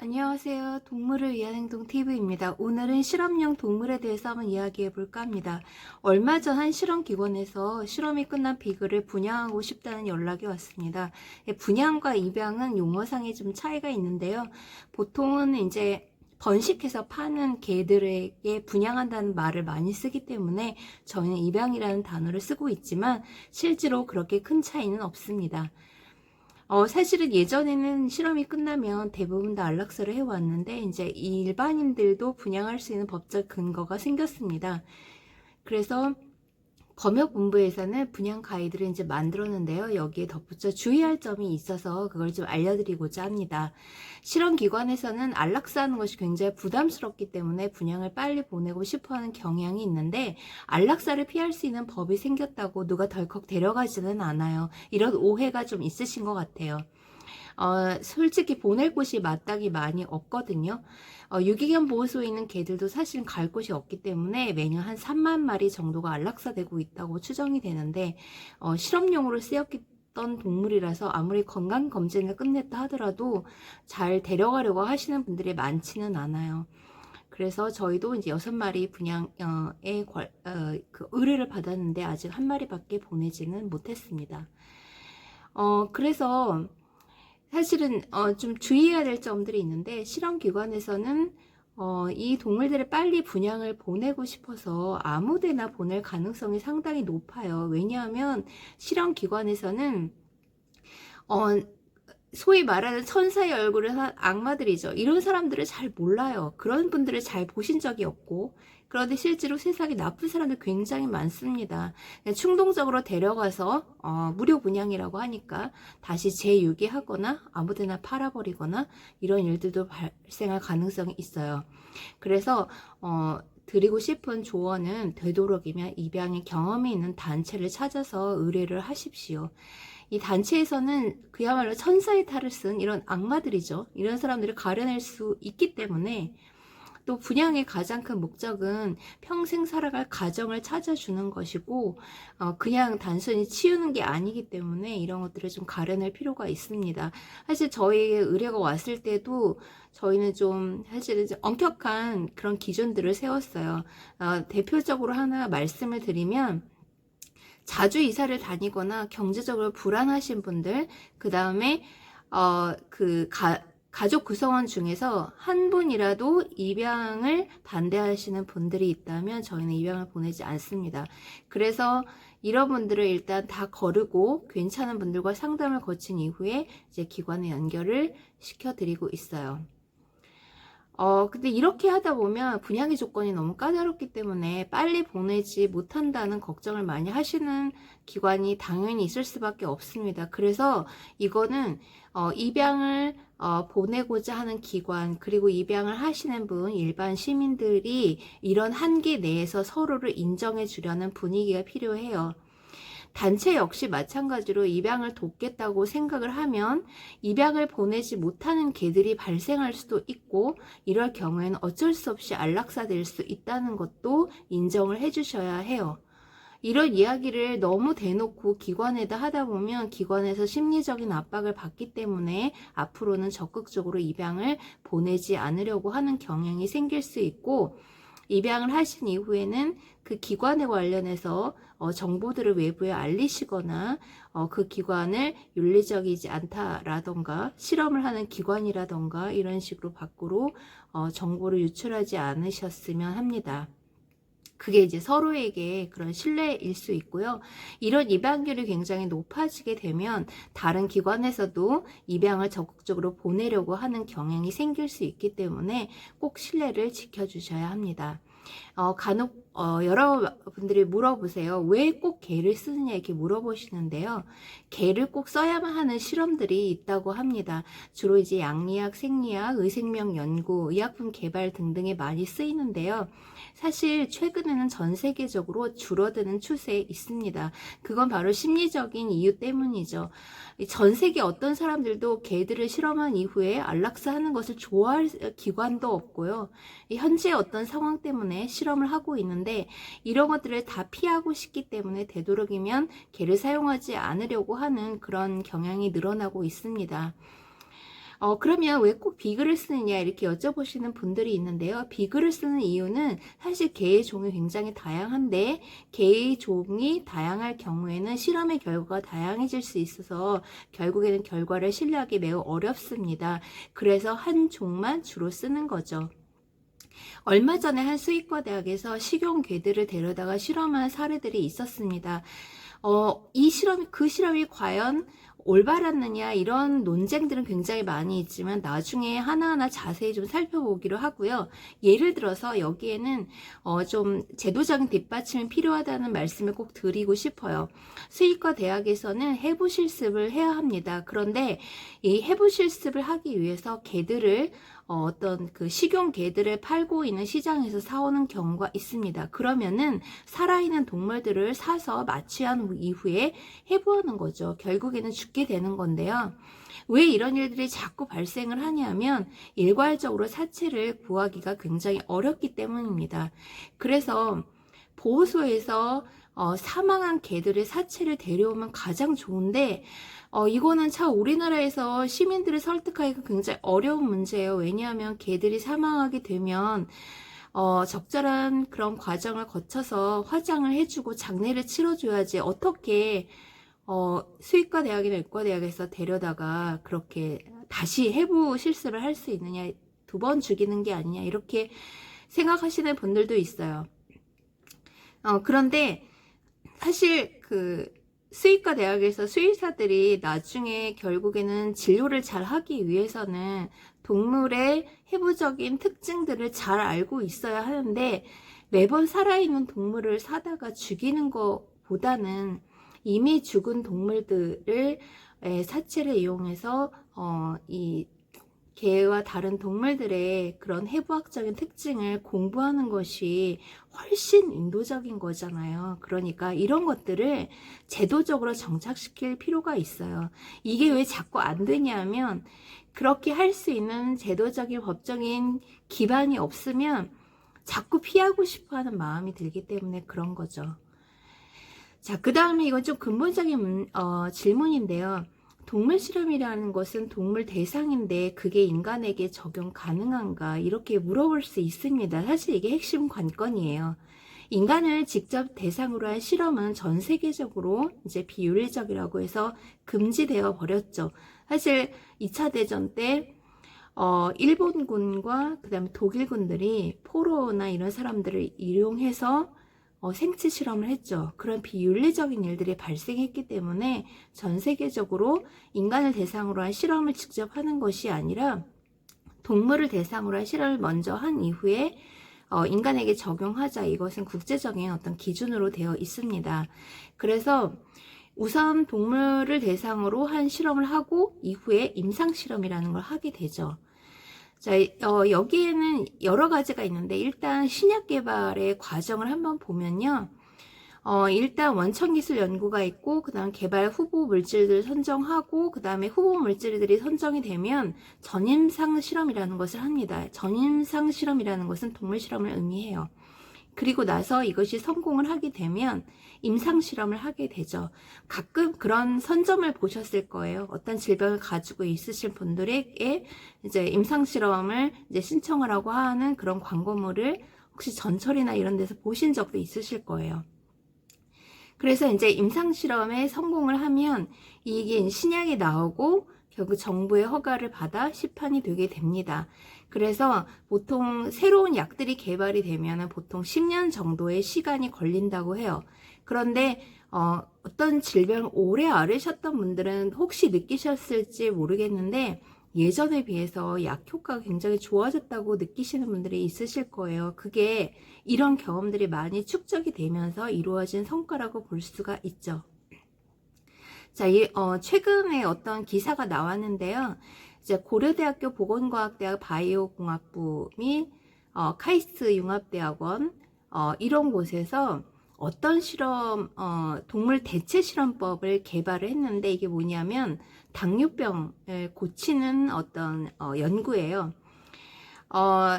안녕하세요. 동물을 위한 행동 TV입니다. 오늘은 실험용 동물에 대해서 한번 이야기해 볼까 합니다. 얼마 전 한 실험기관에서 실험이 끝난 비글을 분양하고 싶다는 연락이 왔습니다. 분양과 입양은 용어상에 좀 차이가 있는데요. 보통은 이제 번식해서 파는 개들에게 분양한다는 말을 많이 쓰기 때문에 저희는 입양이라는 단어를 쓰고 있지만 실제로 그렇게 큰 차이는 없습니다. 사실은 예전에는 실험이 끝나면 대부분 다 안락사를 해왔는데, 이제 일반인들도 분양할 수 있는 법적 근거가 생겼습니다. 그래서 검역본부에서는 분양 가이드를 이제 만들었는데요. 여기에 덧붙여 주의할 점이 있어서 그걸 좀 알려드리고자 합니다. 실험기관에서는 안락사하는 것이 굉장히 부담스럽기 때문에 분양을 빨리 보내고 싶어하는 경향이 있는데, 안락사를 피할 수 있는 법이 생겼다고 누가 덜컥 데려가지는 않아요. 이런 오해가 좀 있으신 것 같아요. 솔직히 보낼 곳이 마땅히 많이 없거든요. 유기견 보호소에 있는 개들도 사실은 갈 곳이 없기 때문에 매년 한 3만 마리 정도가 안락사되고 있다고 추정이 되는데, 실험용으로 쓰였던 동물이라서 아무리 건강검진을 끝냈다 하더라도 잘 데려가려고 하시는 분들이 많지는 않아요. 그래서 저희도 이제 6마리 분양에 그 의뢰를 받았는데 아직 한 마리밖에 보내지는 못했습니다. 그래서 사실은 좀 주의해야 될 점들이 있는데, 실험기관에서는 이 동물들을 빨리 분양을 보내고 싶어서 아무데나 보낼 가능성이 상당히 높아요. 왜냐하면 실험기관에서는 소위 말하는 천사의 얼굴을 한 악마들이죠. 이런 사람들을 잘 몰라요. 그런 분들을 잘 보신 적이 없고, 그런데 실제로 세상에 나쁜 사람들 굉장히 많습니다. 충동적으로 데려가서 무료 분양이라고 하니까 다시 재유기하거나 아무데나 팔아버리거나 이런 일들도 발생할 가능성이 있어요. 그래서 드리고 싶은 조언은 되도록이면 입양의 경험이 있는 단체를 찾아서 의뢰를 하십시오. 이 단체에서는 그야말로 천사의 탈을 쓴 이런 악마들이죠. 이런 사람들을 가려낼 수 있기 때문에, 또 분양의 가장 큰 목적은 평생 살아갈 가정을 찾아주는 것이고, 그냥 단순히 치우는 게 아니기 때문에 이런 것들을 좀 가려낼 필요가 있습니다. 사실 저희에게 의뢰가 왔을 때도 저희는 좀 사실은 좀 엄격한 그런 기준들을 세웠어요. 대표적으로 하나 말씀을 드리면, 자주 이사를 다니거나 경제적으로 불안하신 분들, 그 다음에 가족 구성원 중에서 한 분이라도 입양을 반대하시는 분들이 있다면 저희는 입양을 보내지 않습니다. 그래서 이런 분들을 일단 다 거르고 괜찮은 분들과 상담을 거친 이후에 이제 기관에 연결을 시켜드리고 있어요. 근데 이렇게 하다 보면 분양의 조건이 너무 까다롭기 때문에 빨리 보내지 못한다는 걱정을 많이 하시는 기관이 당연히 있을 수밖에 없습니다. 그래서 이거는 입양을 보내고자 하는 기관, 그리고 입양을 하시는 분, 일반 시민들이 이런 한계 내에서 서로를 인정해 주려는 분위기가 필요해요. 단체 역시 마찬가지로 입양을 돕겠다고 생각을 하면 입양을 보내지 못하는 개들이 발생할 수도 있고, 이럴 경우에는 어쩔 수 없이 안락사될 수 있다는 것도 인정을 해주셔야 해요. 이런 이야기를 너무 대놓고 기관에다 하다 보면 기관에서 심리적인 압박을 받기 때문에 앞으로는 적극적으로 입양을 보내지 않으려고 하는 경향이 생길 수 있고, 입양을 하신 이후에는 그 기관에 관련해서 정보들을 외부에 알리시거나 그 기관을 윤리적이지 않다라던가 실험을 하는 기관이라던가 이런 식으로 밖으로 정보를 유출하지 않으셨으면 합니다. 그게 이제 서로에게 그런 신뢰일 수 있고요. 이런 입양률이 굉장히 높아지게 되면 다른 기관에서도 입양을 적극적으로 보내려고 하는 경향이 생길 수 있기 때문에 꼭 신뢰를 지켜주셔야 합니다. 간혹 여러분들이 물어보세요. 왜 꼭 개를 쓰느냐 이렇게 물어보시는데요. 개를 꼭 써야만 하는 실험들이 있다고 합니다. 주로 이제 양리학, 생리학, 의생명 연구, 의약품 개발 등등에 많이 쓰이는데요. 사실 최근에는 전 세계적으로 줄어드는 추세에 있습니다. 그건 바로 심리적인 이유 때문이죠. 전 세계 어떤 사람들도 개들을 실험한 이후에 안락사 하는 것을 좋아할 기관도 없고요. 현재 어떤 상황 때문에 실험을 하고 있는데, 이런 것들을 다 피하고 싶기 때문에 되도록이면 개를 사용하지 않으려고 하는 그런 경향이 늘어나고 있습니다. 그러면 왜 꼭 비글을 쓰느냐 이렇게 여쭤보시는 분들이 있는데요. 비글을 쓰는 이유는 사실 개의 종이 굉장히 다양한데 개의 종이 다양할 경우에는 실험의 결과가 다양해질 수 있어서 결국에는 결과를 신뢰하기 매우 어렵습니다. 그래서 한 종만 주로 쓰는 거죠. 얼마 전에 한 수의과 대학에서 식용개들을 데려다가 실험한 사례들이 있었습니다. 그 실험이 과연 올바랐느냐 이런 논쟁들은 굉장히 많이 있지만 나중에 하나하나 자세히 좀 살펴보기로 하고요. 예를 들어서 여기에는 좀 제도적인 뒷받침이 필요하다는 말씀을 꼭 드리고 싶어요. 수의과 대학에서는 해부 실습을 해야 합니다. 그런데 이 해부 실습을 하기 위해서 개들을 어떤 그 식용 개들을 팔고 있는 시장에서 사오는 경우가 있습니다. 그러면은 살아있는 동물들을 사서 마취한 이후에 해부하는 거죠. 결국에는 죽게 되는 건데요. 왜 이런 일들이 자꾸 발생을 하냐면 일괄적으로 사체를 구하기가 굉장히 어렵기 때문입니다. 그래서 보호소에서 사망한 개들의 사체를 데려오면 가장 좋은데 이거는 참 우리나라에서 시민들을 설득하기가 굉장히 어려운 문제예요. 왜냐하면 개들이 사망하게 되면 적절한 그런 과정을 거쳐서 화장을 해주고 장례를 치러줘야지 어떻게 수의과 대학이나 의과 대학에서 데려다가 그렇게 다시 해부 실습을 할 수 있느냐, 2번 죽이는 게 아니냐 이렇게 생각하시는 분들도 있어요. 그런데 사실 그 수의과 대학에서 수의사들이 나중에 결국에는 진료를 잘 하기 위해서는 동물의 해부적인 특징들을 잘 알고 있어야 하는데 매번 살아있는 동물을 사다가 죽이는 것보다는 이미 죽은 동물들을 사체를 이용해서 이 개와 다른 동물들의 그런 해부학적인 특징을 공부하는 것이 훨씬 인도적인 거잖아요. 그러니까 이런 것들을 제도적으로 정착시킬 필요가 있어요. 이게 왜 자꾸 안 되냐면 그렇게 할 수 있는 제도적인 법적인 기반이 없으면 자꾸 피하고 싶어 하는 마음이 들기 때문에 그런 거죠. 자, 그 다음에 이건 좀 근본적인 질문인데요. 동물 실험이라는 것은 동물 대상인데 그게 인간에게 적용 가능한가 이렇게 물어볼 수 있습니다. 사실 이게 핵심 관건이에요. 인간을 직접 대상으로 한 실험은 전 세계적으로 이제 비윤리적이라고 해서 금지되어 버렸죠. 사실 2차 대전 때 일본군과 그다음에 독일군들이 포로나 이런 사람들을 이용해서 생체 실험을 했죠. 그런 비윤리적인 일들이 발생했기 때문에 전 세계적으로 인간을 대상으로 한 실험을 직접 하는 것이 아니라 동물을 대상으로 한 실험을 먼저 한 이후에 인간에게 적용하자, 이것은 국제적인 어떤 기준으로 되어 있습니다. 그래서 우선 동물을 대상으로 한 실험을 하고 이후에 임상 실험이라는 걸 하게 되죠. 자, 여기에는 여러 가지가 있는데 일단 신약 개발의 과정을 한번 보면요. 일단 원천기술 연구가 있고 그 다음 개발 후보 물질들을 선정하고 그 다음에 후보 물질들이 선정이 되면 전임상 실험이라는 것을 합니다. 전임상 실험이라는 것은 동물 실험을 의미해요. 그리고 나서 이것이 성공을 하게 되면 임상 실험을 하게 되죠. 가끔 그런 선점을 보셨을 거예요. 어떤 질병을 가지고 있으신 분들에게 이제 임상 실험을 이제 신청하라고 하는 그런 광고물을 혹시 전철이나 이런 데서 보신 적도 있으실 거예요. 그래서 이제 임상 실험에 성공을 하면 이게 신약이 나오고 결국 정부의 허가를 받아 시판이 되게 됩니다. 그래서 보통 새로운 약들이 개발이 되면 보통 10년 정도의 시간이 걸린다고 해요. 그런데 어떤 질병을 오래 앓으셨던 분들은 혹시 느끼셨을지 모르겠는데 예전에 비해서 약 효과가 굉장히 좋아졌다고 느끼시는 분들이 있으실 거예요. 그게 이런 경험들이 많이 축적이 되면서 이루어진 성과라고 볼 수가 있죠. 자, 최근에 어떤 기사가 나왔는데요. 이제 고려대학교 보건과학대학 바이오공학부 및 카이스트 융합대학원 이런 곳에서 어떤 실험, 동물 대체 실험법을 개발을 했는데 이게 뭐냐면 당뇨병을 고치는 어떤 연구예요.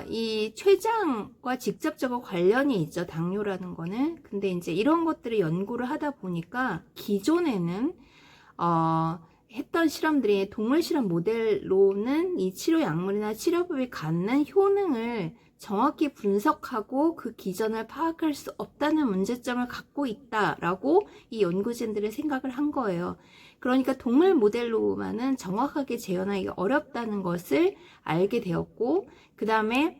이 췌장과 직접적으로 관련이 있죠. 당뇨라는 거는. 근데 이제 이런 것들을 연구를 하다 보니까 기존에는 했던 실험들이 동물 실험 모델로는 이 치료 약물이나 치료법이 갖는 효능을 정확히 분석하고 그 기전을 파악할 수 없다는 문제점을 갖고 있다라고 이 연구진들은 생각을 한 거예요. 그러니까 동물 모델로만은 정확하게 재현하기 어렵다는 것을 알게 되었고, 그 다음에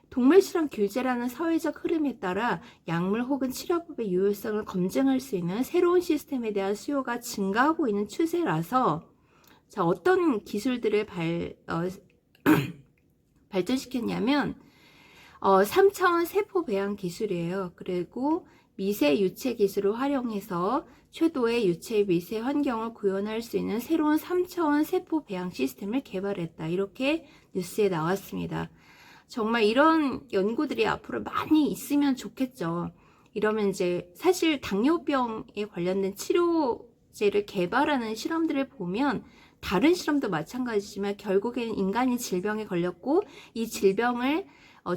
동물 실험 규제라는 사회적 흐름에 따라 약물 혹은 치료법의 유효성을 검증할 수 있는 새로운 시스템에 대한 수요가 증가하고 있는 추세라서, 자, 어떤 기술들을 발전시켰냐면 3차원 세포 배양 기술이에요. 그리고 미세 유체 기술을 활용해서 최도의 유체 미세 환경을 구현할 수 있는 새로운 3차원 세포 배양 시스템을 개발했다. 이렇게 뉴스에 나왔습니다. 정말 이런 연구들이 앞으로 많이 있으면 좋겠죠. 이러면 이제 사실 당뇨병에 관련된 치료제를 개발하는 실험들을 보면 다른 실험도 마찬가지지만 결국에는 인간이 질병에 걸렸고 이 질병을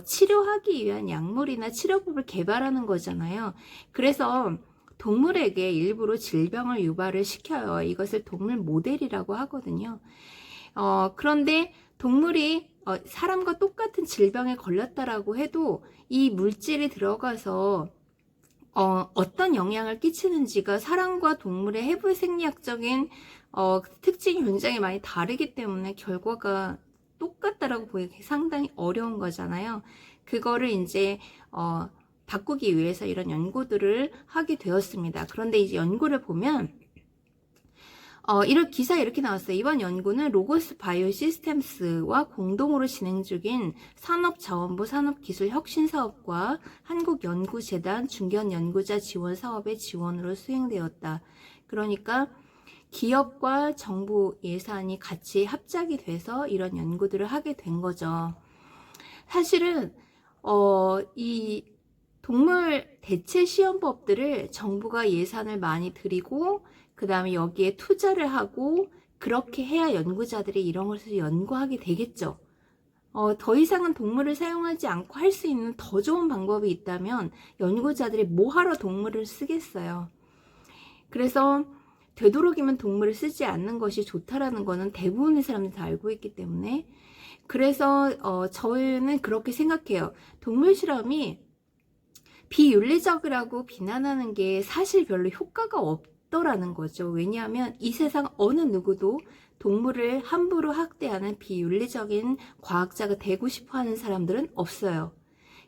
치료하기 위한 약물이나 치료법을 개발하는 거잖아요. 그래서 동물에게 일부러 질병을 유발을 시켜요. 이것을 동물 모델이라고 하거든요. 그런데 동물이 사람과 똑같은 질병에 걸렸다라고 해도 이 물질이 들어가서 어떤 영향을 끼치는지가 사람과 동물의 해부 생리학적인 특징이 굉장히 많이 다르기 때문에 결과가 똑같다라고 보기 상당히 어려운 거잖아요. 그거를 이제 바꾸기 위해서 이런 연구들을 하게 되었습니다. 그런데 이제 연구를 보면 이런 기사에 이렇게 나왔어요. 이번 연구는 로고스 바이오 시스템스와 공동으로 진행 중인 산업자원부 산업기술혁신사업과 한국연구재단 중견연구자 지원 사업의 지원으로 수행되었다. 그러니까 기업과 정부 예산이 같이 합작이 돼서 이런 연구들을 하게 된 거죠. 사실은 이 동물 대체 시험법들을 정부가 예산을 많이 들이고 그 다음에 여기에 투자를 하고 그렇게 해야 연구자들이 이런 것을 연구하게 되겠죠. 더 이상은 동물을 사용하지 않고 할 수 있는 더 좋은 방법이 있다면 연구자들이 뭐하러 동물을 쓰겠어요. 그래서 되도록이면 동물을 쓰지 않는 것이 좋다라는 거는 대부분의 사람들이 다 알고 있기 때문에, 그래서 저희는 그렇게 생각해요. 동물 실험이 비윤리적이라고 비난하는 게 사실 별로 효과가 없더라는 거죠. 왜냐하면 이 세상 어느 누구도 동물을 함부로 학대하는 비윤리적인 과학자가 되고 싶어 하는 사람들은 없어요.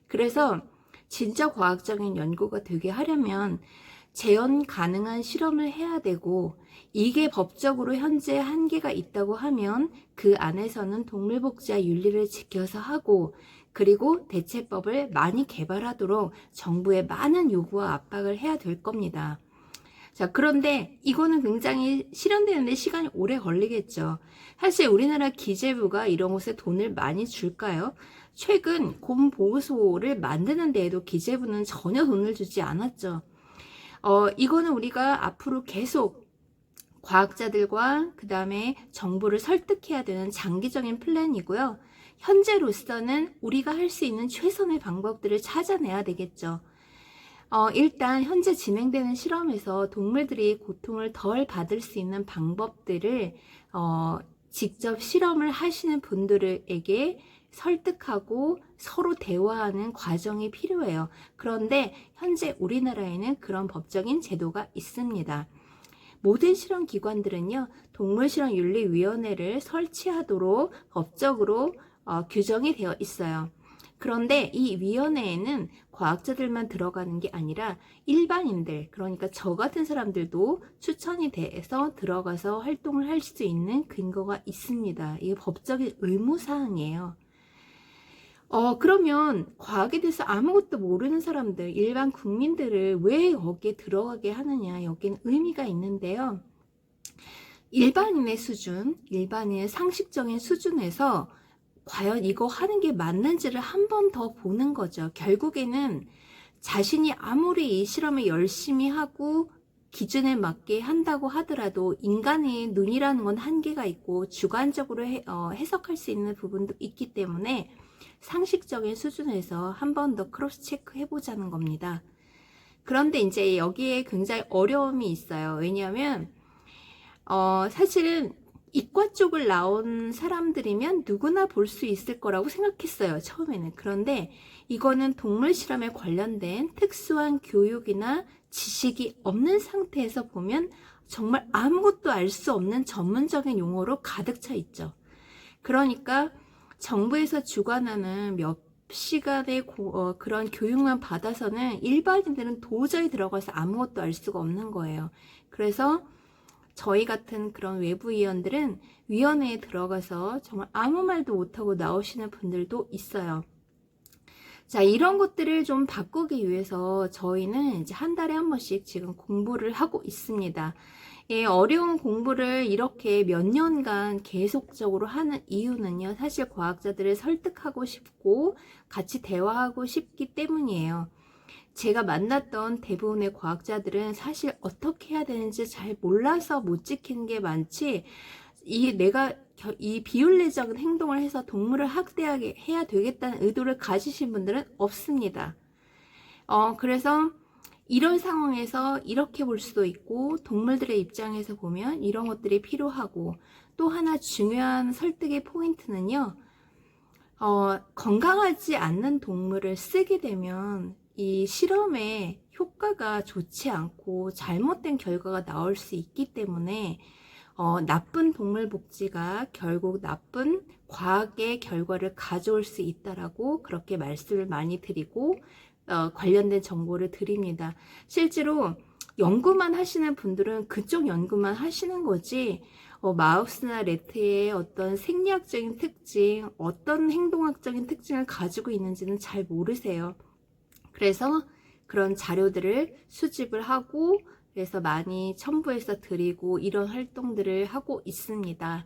그래서 진짜 과학적인 연구가 되게 하려면 재현 가능한 실험을 해야 되고, 이게 법적으로 현재 한계가 있다고 하면 그 안에서는 동물복지와 윤리를 지켜서 하고, 그리고 대체법을 많이 개발하도록 정부에 많은 요구와 압박을 해야 될 겁니다. 자, 그런데 이거는 굉장히 실현되는데 시간이 오래 걸리겠죠. 사실 우리나라 기재부가 이런 곳에 돈을 많이 줄까요? 최근 곰보호소를 만드는 데에도 기재부는 전혀 돈을 주지 않았죠. 이거는 우리가 앞으로 계속 과학자들과 그 다음에 정부를 설득해야 되는 장기적인 플랜이고요. 현재로서는 우리가 할 수 있는 최선의 방법들을 찾아내야 되겠죠. 일단 현재 진행되는 실험에서 동물들이 고통을 덜 받을 수 있는 방법들을 직접 실험을 하시는 분들에게 설득하고 서로 대화하는 과정이 필요해요. 그런데 현재 우리나라에는 그런 법적인 제도가 있습니다. 모든 실험 기관들은요, 동물실험윤리위원회를 설치하도록 법적으로 규정이 되어 있어요. 그런데 이 위원회에는 과학자들만 들어가는 게 아니라 일반인들, 그러니까 저 같은 사람들도 추천이 돼서 들어가서 활동을 할 수 있는 근거가 있습니다. 이게 법적인 의무사항이에요. 그러면 과학에 대해서 아무것도 모르는 사람들, 일반 국민들을 왜 여기에 들어가게 하느냐, 여기는 의미가 있는데요. 일반인의 수준, 일반인의 상식적인 수준에서 과연 이거 하는 게 맞는지를 한 번 더 보는 거죠. 결국에는 자신이 아무리 이 실험을 열심히 하고 기준에 맞게 한다고 하더라도 인간의 눈이라는 건 한계가 있고 주관적으로 해석할 수 있는 부분도 있기 때문에 상식적인 수준에서 한 번 더 크로스 체크 해보자는 겁니다. 그런데 이제 여기에 굉장히 어려움이 있어요. 왜냐하면 사실은 이과 쪽을 나온 사람들이면 누구나 볼 수 있을 거라고 생각했어요, 처음에는. 그런데 이거는 동물 실험에 관련된 특수한 교육이나 지식이 없는 상태에서 보면 정말 아무것도 알 수 없는 전문적인 용어로 가득 차 있죠. 그러니까 정부에서 주관하는 몇 시간의 그런 교육만 받아서는 일반인들은 도저히 들어가서 아무것도 알 수가 없는 거예요. 그래서 저희 같은 그런 외부위원들은 위원회에 들어가서 정말 아무 말도 못하고 나오시는 분들도 있어요. 자, 이런 것들을 좀 바꾸기 위해서 저희는 이제 한 달에 한 번씩 지금 공부를 하고 있습니다. 예, 어려운 공부를 이렇게 몇 년간 계속적으로 하는 이유는요, 사실 과학자들을 설득하고 싶고 같이 대화하고 싶기 때문이에요. 제가 만났던 대부분의 과학자들은 사실 어떻게 해야 되는지 잘 몰라서 못 지키는 게 많지, 내가 이 비윤리적인 행동을 해서 동물을 학대하게 해야 되겠다는 의도를 가지신 분들은 없습니다. 그래서 이런 상황에서 이렇게 볼 수도 있고, 동물들의 입장에서 보면 이런 것들이 필요하고, 또 하나 중요한 설득의 포인트는요, 건강하지 않는 동물을 쓰게 되면 이 실험의 효과가 좋지 않고 잘못된 결과가 나올 수 있기 때문에 나쁜 동물 복지가 결국 나쁜 과학의 결과를 가져올 수 있다라고 그렇게 말씀을 많이 드리고 관련된 정보를 드립니다. 실제로 연구만 하시는 분들은 그쪽 연구만 하시는 거지, 마우스나 래트의 어떤 생리학적인 특징, 어떤 행동학적인 특징을 가지고 있는지는 잘 모르세요. 그래서 그런 자료들을 수집을 하고, 그래서 많이 첨부해서 드리고 이런 활동들을 하고 있습니다.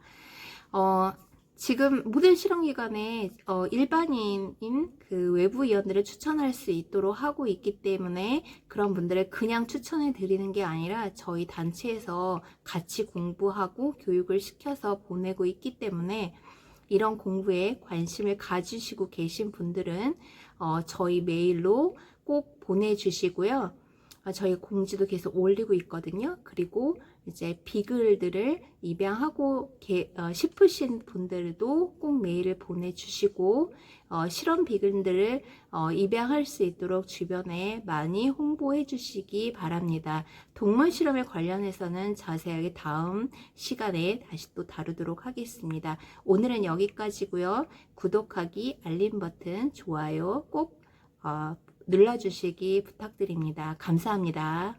지금 모든 실험기관에 일반인인 그 외부위원들을 추천할 수 있도록 하고 있기 때문에 그런 분들을 그냥 추천해 드리는 게 아니라 저희 단체에서 같이 공부하고 교육을 시켜서 보내고 있기 때문에 이런 공부에 관심을 가지시고 계신 분들은 저희 메일로 꼭 보내주시고요. 저희 공지도 계속 올리고 있거든요. 그리고 이제 비글들을 입양하고 싶으신 분들도 꼭 메일을 보내주시고 실험 비글들을 입양할 수 있도록 주변에 많이 홍보해 주시기 바랍니다. 동물 실험에 관련해서는 자세하게 다음 시간에 다시 또 다루도록 하겠습니다. 오늘은 여기까지고요. 구독하기, 알림 버튼, 좋아요 꼭 눌러주시기 부탁드립니다. 감사합니다.